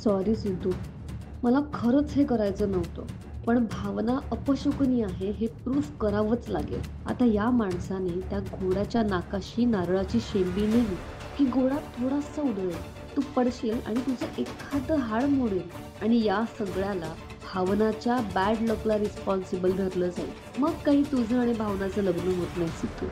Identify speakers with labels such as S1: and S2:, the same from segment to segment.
S1: Sorry Sidhu, मला खरंच हे करायचं नव्हतं. पण भावना अपशकुनी आहे हे प्रूफ करावंच लागेल. आता या माणसाने त्या घोड्याच्या नाकाशी नारळाची शेंबी नेली की घोडा थोडासा उधळेल, तू पडशील आणि तुझं एखादं हाड मोडेल आणि या सगळ्याला भावनाच्या बॅड लकला रिस्पॉन्सिबल धरलं जाईल. मग काही तुझं आणि भावनाचं लग्न होत नाही सिद्धू.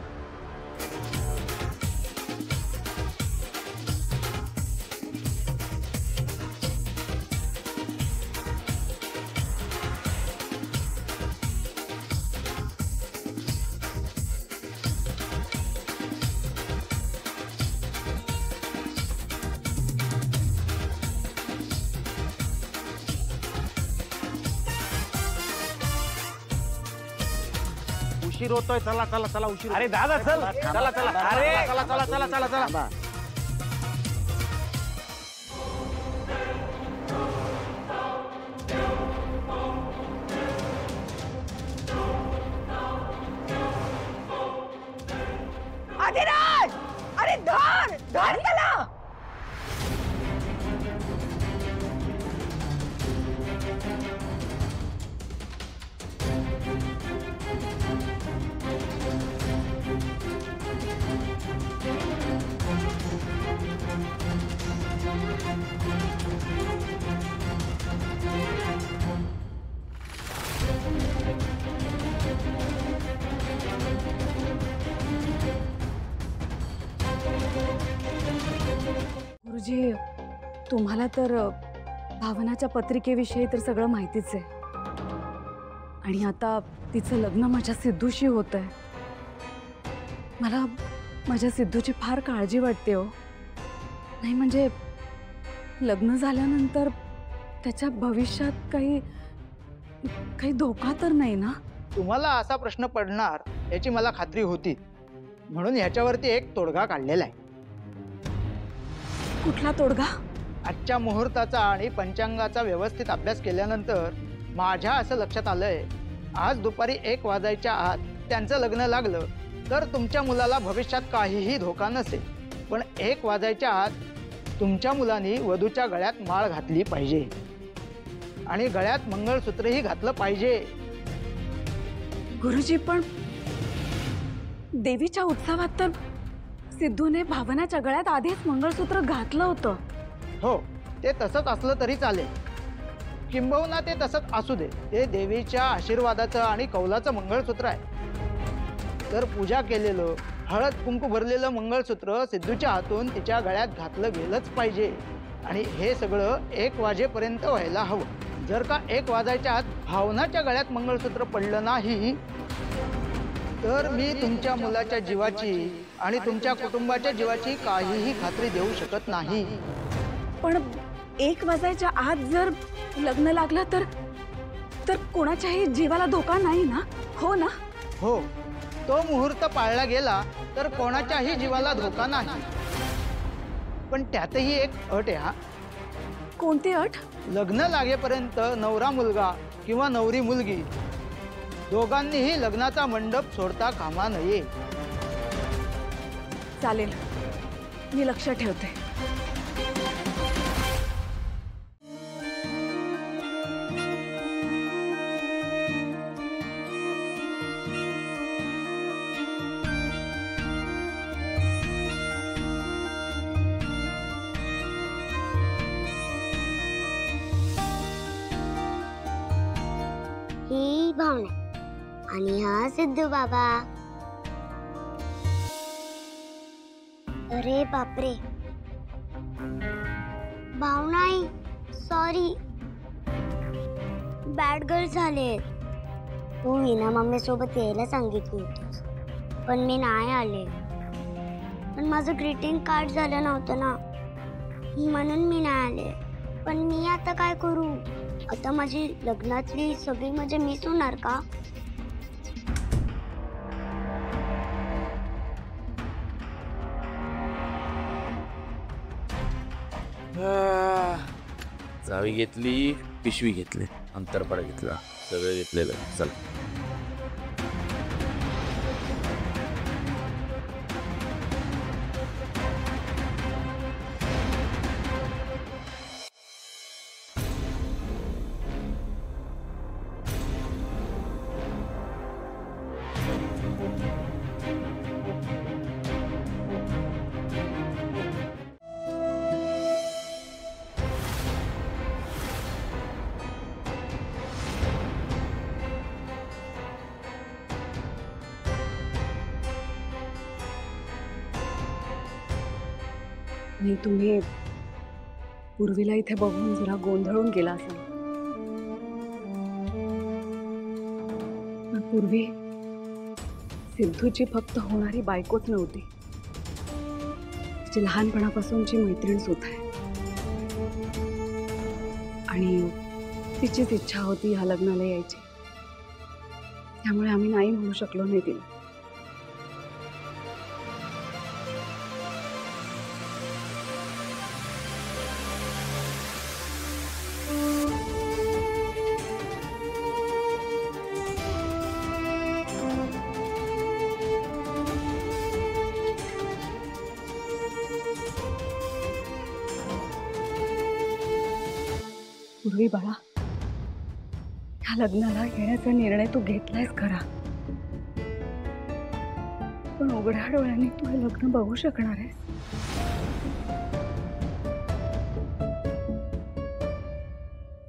S2: उशीर होतोय. चला चला चला उशीर.
S3: अरे दादा चल.
S2: चला चला. अरे चला चला चला चला चला.
S4: आदिराज, अरे धर धर त्याला.
S5: गुरुजी, तुम्हाला तर भावनाच्या पत्रिकेविषयी तर सगळं माहितीच आहे आणि आता तिचं लग्न माझ्या सिद्धूशी होत आहे. मला माझ्या सिद्धूची फार काळजी वाटते हो. नाही म्हणजे लग्न झाल्यानंतर त्याच्या भविष्यात काही धोका तर नाही ना?
S6: तुम्हाला असा प्रश्न पडणार याची मला खात्री होती, म्हणून ह्याच्यावरती एक तोडगा काढलेला आहे.
S5: कुठला तोडगा?
S6: आजच्या मुहूर्ताचा आणि पंचांगाचा व्यवस्थित अभ्यास केल्यानंतर माझ्या असं लक्षात आलंय, आज दुपारी 1 वाजायच्या आत त्यांचं लग्न लागलं तर तुमच्या मुलाला भविष्यात काहीही धोका नसेल. पण 1 वाजायच्या आत तुमच्या मुलांनी वधूच्या गळ्यात माळ घातली पाहिजे आणि गळ्यात मंगळसूत्रही घातलं पाहिजे.
S5: गुरुजी, पण देवीच्या उत्सवात तर सिद्धूने भावनाच्या गळ्यात आधीच मंगळसूत्र घातलं होतं.
S6: हो, ते तसंच असलं तरी चालेल. किंबहुना ते तसंच असू दे, ते देवीच्या आशीर्वादाचं आणि कौलाचं मंगळसूत्र आहे. तर पूजा केलेलं हळद कुंकू भरलेलं मंगळसूत्र सिद्धूच्या हातून तिच्या गळ्यात घातलं गेलंच पाहिजे आणि हे सगळं 1 वाजेपर्यंत व्हायला हवं. जर का 1 वाजायच्या आत भावनाच्या गळ्यात मंगळसूत्र पडलं नाही तर मी तुमच्या मुलाच्या जीवाची आणि तुमच्या कुटुंबाच्या जीवाची काहीही खात्री देऊ शकत नाही.
S5: पण 1 वाजायच्या आत जर लग्न लागलं तर कोणाच्याही जीवाला धोका नाही ना? हो ना?
S6: हो, तो मुहूर्त पाळला गेला तर कोणाच्याही जीवाला धोका नाही. पण त्यातही एक अट आहे. हा,
S5: कोणती अट?
S6: लग्न लागेपर्यंत नवरा मुलगा किंवा नवरी मुलगी दोघांनीही लग्नाचा मंडप सोडता कामा नये.
S5: चालेल, मी लक्ष ठेवते.
S7: ही भावना आणि हा सिद्धू बाबा. अरे बापरे, भावनाई सॉरी, बॅड गर्ल झाले. तू हिना मम्मी सोबत यायला सांगितली होतीस पण मी नाही आले. पण माझं ग्रीटिंग कार्ड झालं नव्हतं ना, म्हणून मी नाही आले. पण मी आता काय करू? आता माझी लग्नातली सगळी मजा मिस होणार का?
S3: चावी घेतली, पिशवी घेतली, अंतरपडा घेतला, सगळं घेतलेलं. चल.
S5: मी तुम्ही पूर्वीला इथे बघून जरा गोंधळून गेला असाल. पण पूर्वी सिद्धूची फक्त होणारी बायकोच नव्हती, तिची लहानपणापासूनची मैत्रीण सुद्धा आहे. आणि तिचीच इच्छा होती ह्या लग्नाला यायची, त्यामुळे आम्ही नाही म्हणू शकलो नाही तिला. पूर्वी बाळा, ह्या लग्नाला येण्याचा निर्णय तू घेतलायस खरा, पण उघड्या डोळ्यांनी तू हे लग्न बघू शकणार आहेस?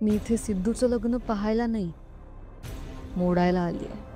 S1: मी इथे सिद्धूचं लग्न पाहायला नाही, मोडायला आली आहे.